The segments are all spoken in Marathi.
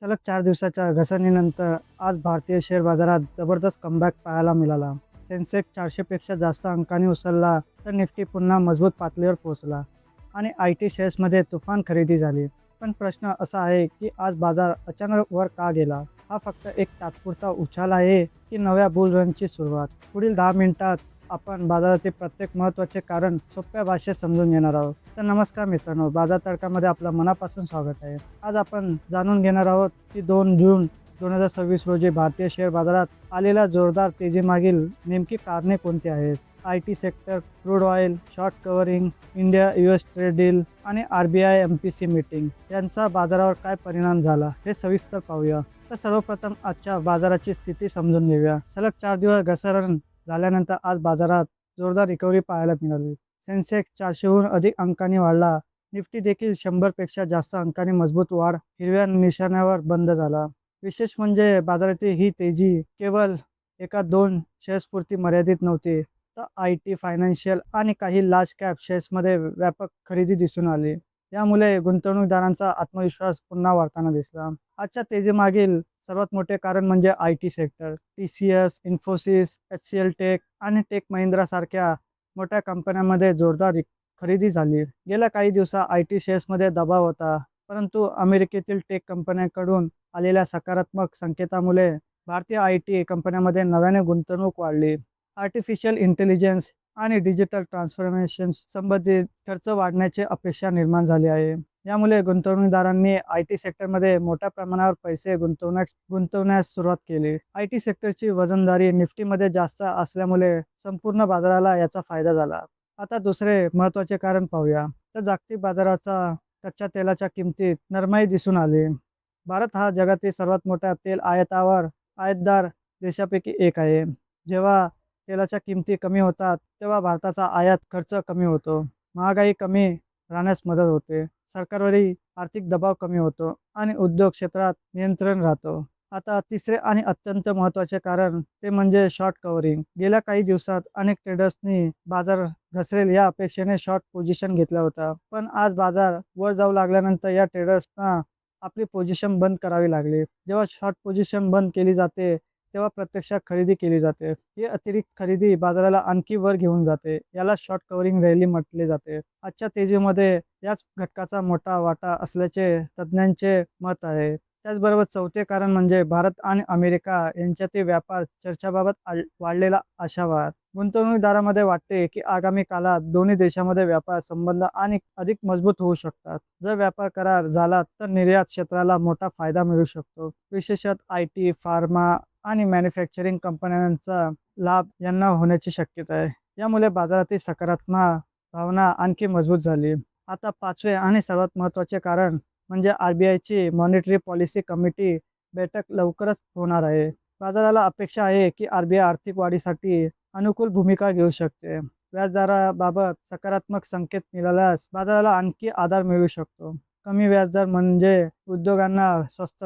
सलग 4 दिवसाच्या घसरणीनंतर आज भारतीय शेअर बाजारात जबरदस्त कमबॅक पाहायला मिळाला. सेन्सेक्स 400 पेक्षा जास्त अंकांनी उसळला तर निफ्टी पुन्हा मजबूत पातळीवर पोहोचला आणि IT शेअर्समध्ये तुफान खरेदी झाली. पण प्रश्न असा आहे की आज बाजार अचानक वर का गेला? हा फक्त एक तात्पुरता उछाल आहे की नव्या बुल रनची सुरुवात? पुढील 10 मिनिटात आपण बाजारातील प्रत्येक महत्त्वाचे कारण सोप्या भाषेत समजून घेणार आहोत. तर नमस्कार मित्रांनो, बाजार तडकामध्ये आपलं मनापासून स्वागत आहे. आज आपण जाणून घेणार आहोत की 2 जून 2026 रोजी भारतीय शेअर बाजारात आलेल्या जोरदार तेजीमागील नेमकी कारणे कोणती आहेत. IT sector, crude oil, short covering, India US trade deal आणि RBI MPC मीटिंग यांचा बाजारावर काय परिणाम झाला हे सविस्तर पाहूया. तर सर्वप्रथम आजच्या बाजाराची स्थिती समजून घेऊया. सलग 4 दिवस घसरण झाल्यानंतर आज बाजारात जोरदार रिकव्हरी पाहायला मिळाली. सेन्सेक्स 400हून अधिक अंकांनी वाढला. निफ्टी देखील 100 पेक्षा जास्त अंकांनी मजबूत वाढ हिरव्या निशाण्यावर बंद झाला. विशेष म्हणजे बाजारातील ही तेजी केवळ एका 2 शेअर्सपुरती मर्यादित नव्हती, तर IT, फायनान्शियल आणि काही लार्ज कॅप शेअर्समध्ये व्यापक खरेदी दिसून आली. यामुळे गुंतवणूकदारांचा आत्मविश्वास पुन्हा वाढताना दिसला. आजच्या तेजीमागील सर्वात मोठे कारण म्हणजे IT sector. TCS, Infosys, HCL tech आणि टेक महिंद्रा सारख्या मोठ्या कंपन्यांमध्ये जोरदार खरेदी झाली. गेल्या काही दिवसात IT शेअर्समध्ये दबाव होता, परंतु अमेरिकेतील टेक कंपन्यांकडून आलेल्या सकारात्मक संकेतामुळे भारतीय IT कंपन्यांमध्ये नव्याने गुंतवणूक वाढली. आर्टिफिशियल इंटेलिजन्स आणि डिजिटल ट्रान्सफॉर्मेशन संबंधित खर्च वाढण्याची अपेक्षा निर्माण झाली आहे. यामुळे गुंतवणूकदारांनी IT सेक्टरमध्ये मोठ्या प्रमाणावर पैसे गुंतवण्यास सुरुवात केली. IT सेक्टरची वजनदारी निफ्टीमध्ये जास्त असल्यामुळे संपूर्ण बाजाराला याचा फायदा झाला. आता दुसरे महत्त्वाचे कारण पाहूया. तर जागतिक बाजाराचा कच्च्या तेलाच्या किमतीत नरमाई दिसून आली. भारत हा जगातील सर्वात मोठा तेल आयातदार देशापैकी एक आहे. जेव्हा तेलाच्या किमती कमी होतात तेव्हा भारताचा आयात खर्च कमी होतो, महागाई कमी राहण्यास मदत होते, सरकारवरील आर्थिक दबाव कमी होतो आणि उद्योग क्षेत्रात नियंत्रण राहतो. आता तिसरे आणि अत्यंत महत्त्वाचे कारण ते म्हणजे शॉर्ट कव्हरिंग. गेल्या काही दिवसात अनेक ट्रेडर्सनी बाजार घसरेल या अपेक्षेने शॉर्ट पोझिशन घेतला होता, पण आज बाजार वर जाऊ लागल्यानंतर या ट्रेडर्सना आपली पोझिशन बंद करावी लागली. जेव्हा शॉर्ट पोझिशन बंद केली जाते तेव्हा प्रत्यक्षात खरेदी केली जाते. ही अतिरिक्त खरेदी बाजाराला आणखी वर घेऊन जाते. याला शॉर्ट कव्हरिंग रॅली म्हटले जाते. आजच्या तेजीमध्ये याच घटकाचा मोठा वाटा असल्याचे तज्ज्ञांचे मत आहे. त्याचबरोबर चौथे कारण म्हणजे भारत आणि अमेरिका यांच्यातील व्यापार चर्चाबाबत वाढलेला आशावाद. गुंतवणूकदारांमध्ये वाटते की आगामी काळात दोन्ही देशांमध्ये व्यापार संबंध आणि अधिक मजबूत होऊ शकतात. जर व्यापार करार झाला तर निर्यात क्षेत्राला मोठा फायदा मिळू शकतो. विशेषतः IT, फार्मा आणि मॅन्युफॅक्चरिंग कंपन्यांचा लाभ यांना होण्याची शक्यता आहे. यामुळे बाजारातील सकारात्मक भावना आणखी मजबूत झाली. आता पाचवे आणि सर्वात महत्त्वाचे कारण म्हणजे RBIची मॉनिटरी पॉलिसी कमिटी बैठक लवकरच होणार आहे. बाजाराला अपेक्षा आहे की RBI आर्थिक वाढीसाठी अनुकूल भूमिका घेऊ शकते. व्याजदराबाबत सकारात्मक संकेत मिळाल्यास बाजाराला आणखी आधार मिळू शकतो. कमी व्याजदर म्हणजे उद्योगांना स्वस्त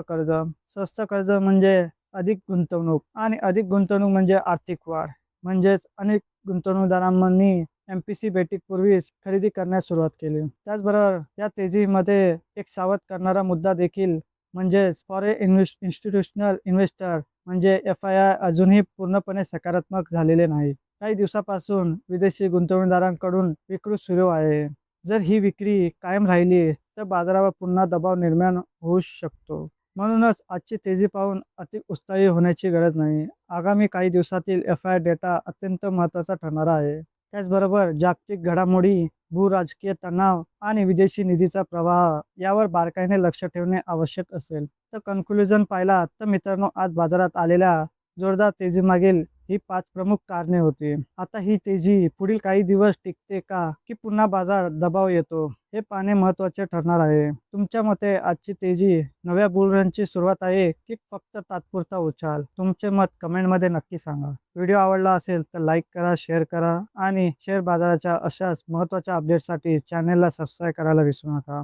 कर्ज म्हणजे अधिक गुंतवणूक आणि अधिक गुंतवणूक म्हणजे आर्थिक वाढ. म्हणजेच अनेक गुंतवणूकदारांनी MPC बैठकीपूर्वीच खरेदी करण्यास सुरुवात केली. त्याचबरोबर या तेजीमध्ये एक सावध करणारा मुद्दा देखील म्हणजेच फॉरेन इन्स्टिट्यूशनल इन्व्हेस्टर म्हणजे FII अजूनही पूर्णपणे सकारात्मक झालेले नाही. काही दिवसापासून विदेशी गुंतवणूकदारांकडून विक्री सुरू आहे. जर ही विक्री कायम राहिली तर बाजारावर पुन्हा दबाव निर्माण होऊ शकतो. म्हणूनच आजची तेजी पाहून अति उत्साही होण्याची गरज नाही. आगामी काही दिवसातील FII डेटा अत्यंत महत्त्वाचा ठरणार आहे. त्याचबरोबर जागतिक घडामोडी, भूराजकीय तणाव आणि विदेशी निधीचा प्रवाह यावर बारकाईने लक्ष ठेवणे आवश्यक असेल. तर कन्क्लुजन पाहिला तर मित्रांनो, आज बाजारात आलेल्या जोरदार तेजीमागील ही 5 प्रमुख कारणे होती. आता ही तेजी पुढील काही दिवस टिकते का की पुन्हा बाजार दबाव येतो हे पाहणे महत्त्वाचे ठरणार आहे. तुमच्या मते आजची तेजी नव्या बुल रनची सुरुवात आहे की फक्त तात्पुरता उछाल? तुमचे मत कमेंटमध्ये नक्की सांगा. व्हिडिओ आवडला असेल तर लाईक करा, शेअर करा आणि शेअर बाजाराच्या अशाच महत्त्वाच्या अपडेट्ससाठी चॅनेलला सबस्क्राईब करायला विसरू नका.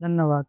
धन्यवाद.